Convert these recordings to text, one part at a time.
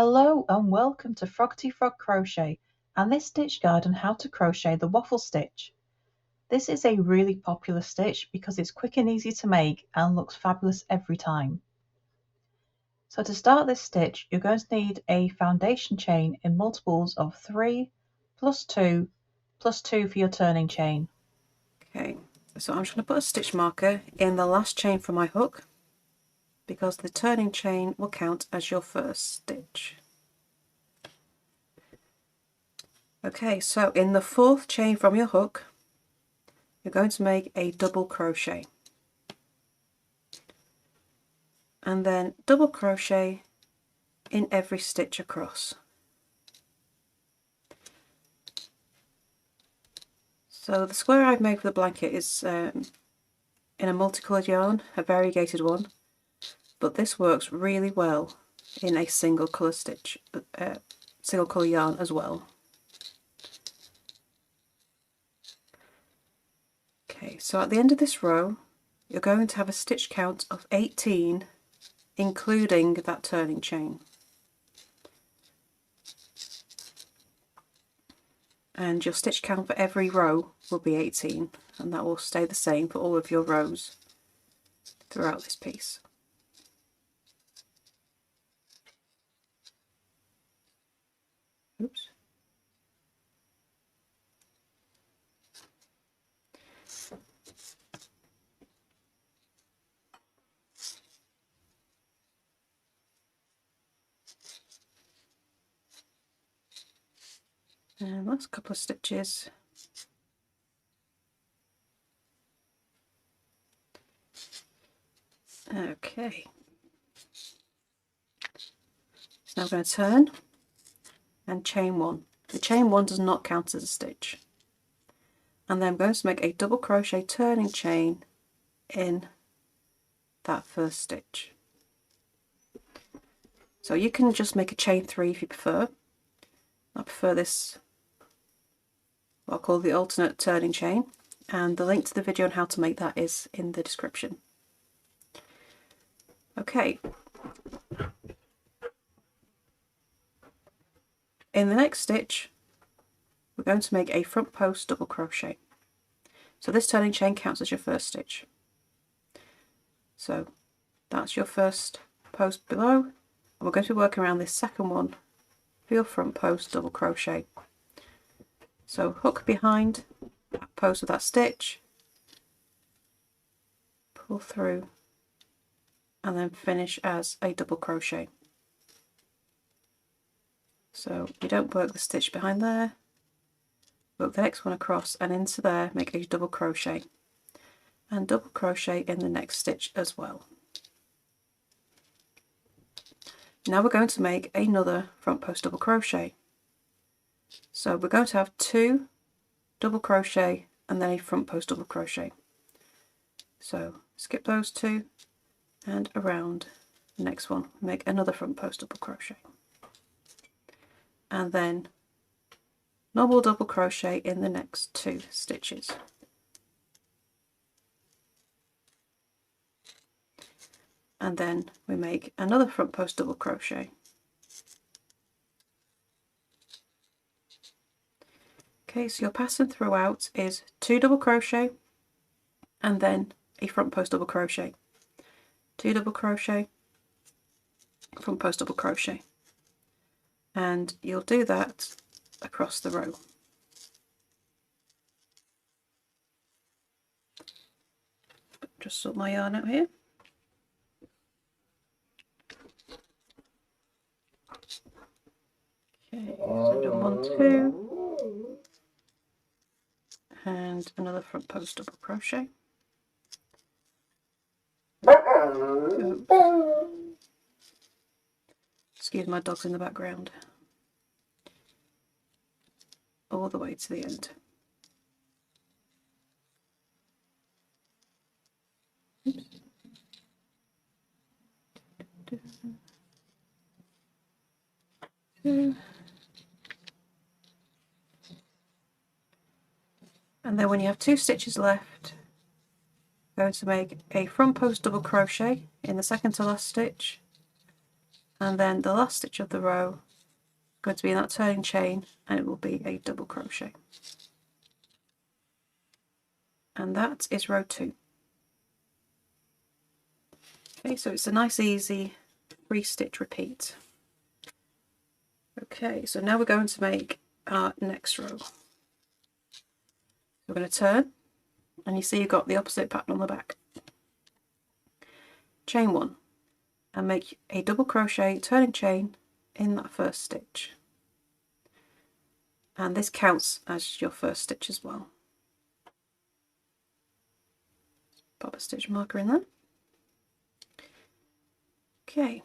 Hello and welcome to Froggity Frog Crochet and this stitch guide on how to crochet the waffle stitch. This is a really popular stitch because it's quick and easy to make and looks fabulous every time. So to start this stitch you're going to need a foundation chain in multiples of 3 plus 2 plus 2 for your turning chain. Okay, so I'm just going to put a stitch marker in the last chain from my hook because the turning chain will count as your first stitch. Okay, so in the fourth chain from your hook you're going to make a double crochet and then double crochet in every stitch across. So the square I've made for the blanket is in a multicoloured yarn, a variegated one, but this works really well in a single colour stitch, single colour yarn as well. Okay, so at the end of this row you're going to have a stitch count of 18 including that turning chain, and your stitch count for every row will be 18 and that will stay the same for all of your rows throughout this piece. Oops. And last couple of stitches. Okay. So now I'm going to turn and chain one. The chain one does not count as a stitch. And then I'm going to make a double crochet turning chain in that first stitch. So you can just make a chain 3 if you prefer. I prefer this, what I'll call the alternate turning chain, and the link to the video on how to make that is in the description. Okay. In the next stitch we're going to make a front post double crochet. So this turning chain counts as your first stitch. So that's your first post below, and we're going to be working around this second one for your front post double crochet. So hook behind that post with that stitch, pull through, and then finish as a double crochet. So you don't work the stitch behind there, work the next one across and into there, make a double crochet and double crochet in the next stitch as well. Now we're going to make another front post double crochet. So we're going to have 2 double crochet and then a front post double crochet. So skip those 2 and around the next one make another front post double crochet and then normal double crochet in the next 2 stitches. And then we make another front post double crochet. Okay, so your pattern throughout is 2 double crochet and then a front post double crochet, 2 double crochet, front post double crochet, and you'll do that across the row. Just sort my yarn out here. Okay, so I've done 1, 2, and another front post double crochet. Oops. Excuse my dogs in the background. All the way to the end. Oops. 2. And then when you have 2 stitches left, I'm going to make a front post double crochet in the second to last stitch and then the last stitch of the row is going to be in that turning chain, and it will be a double crochet. And that is row 2. Okay, so it's a nice easy 3-stitch repeat. Okay, so now we're going to make our next row. We're going to turn, and you see you've got the opposite pattern on the back. Chain 1 and make a double crochet turning chain in that first stitch, and this counts as your first stitch as well. Pop a stitch marker in there. Okay,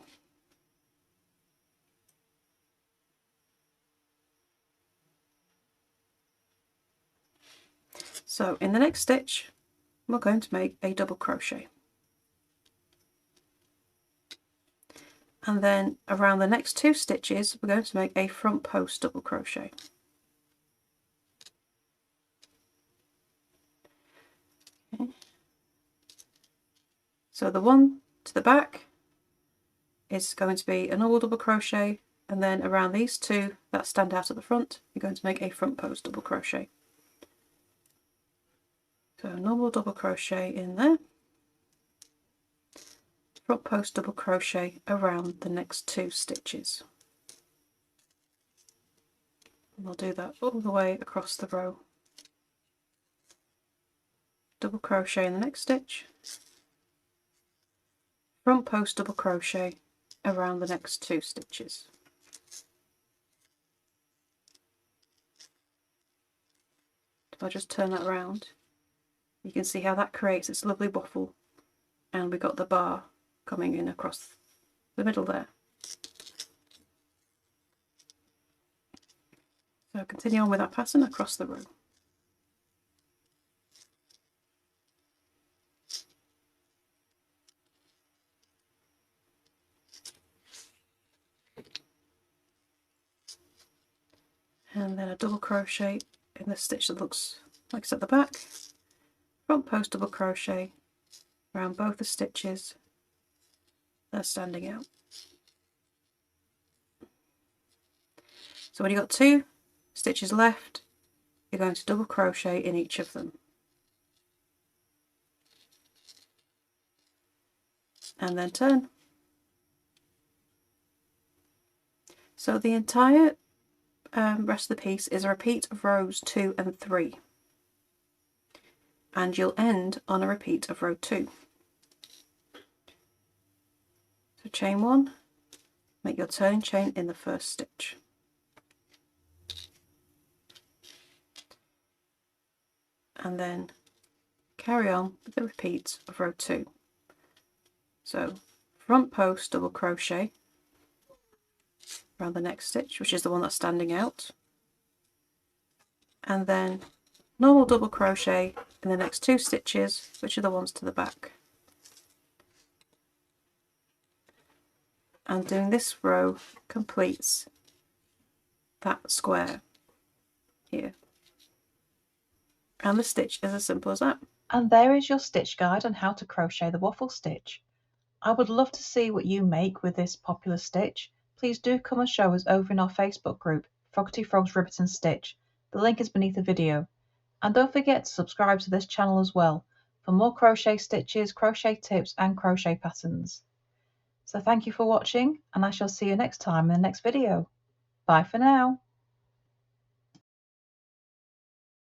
so in the next stitch we're going to make a double crochet, and then around the next 2 stitches we're going to make a front post double crochet. Okay. So the one to the back is going to be a normal double crochet, and then around these 2 that stand out at the front you're going to make a front post double crochet. So normal double crochet in there, front post double crochet around the next 2 stitches. And we'll do that all the way across the row. Double crochet in the next stitch, front post double crochet around the next 2 stitches. If I just turn that around, you can see how that creates its lovely waffle, and we got the bar coming in across the middle there. So continue on with that pattern across the row. And then a double crochet in the stitch that looks like it's at the back, front post double crochet around both the stitches that are standing out. So when you've got 2 stitches left, you're going to double crochet in each of them, and then turn. So the entire rest of the piece is a repeat of rows 2 and 3, and you'll end on a repeat of row 2. So chain 1, make your turning chain in the first stitch, and then carry on with the repeat of row 2. So front post double crochet around the next stitch, which is the one that's standing out, and then normal double crochet in the next 2 stitches, which are the ones to the back. And doing this row completes that square here, and the stitch is as simple as that. And there is your stitch guide on how to crochet the waffle stitch. I would love to see what you make with this popular stitch. Please do come and show us over in our Facebook group, Froggity Frogs Ribbit and Stitch. The link is beneath the video. And don't forget to subscribe to this channel as well for more crochet stitches, crochet tips and crochet patterns. So thank you for watching, and I shall see you next time in the next video. Bye for now.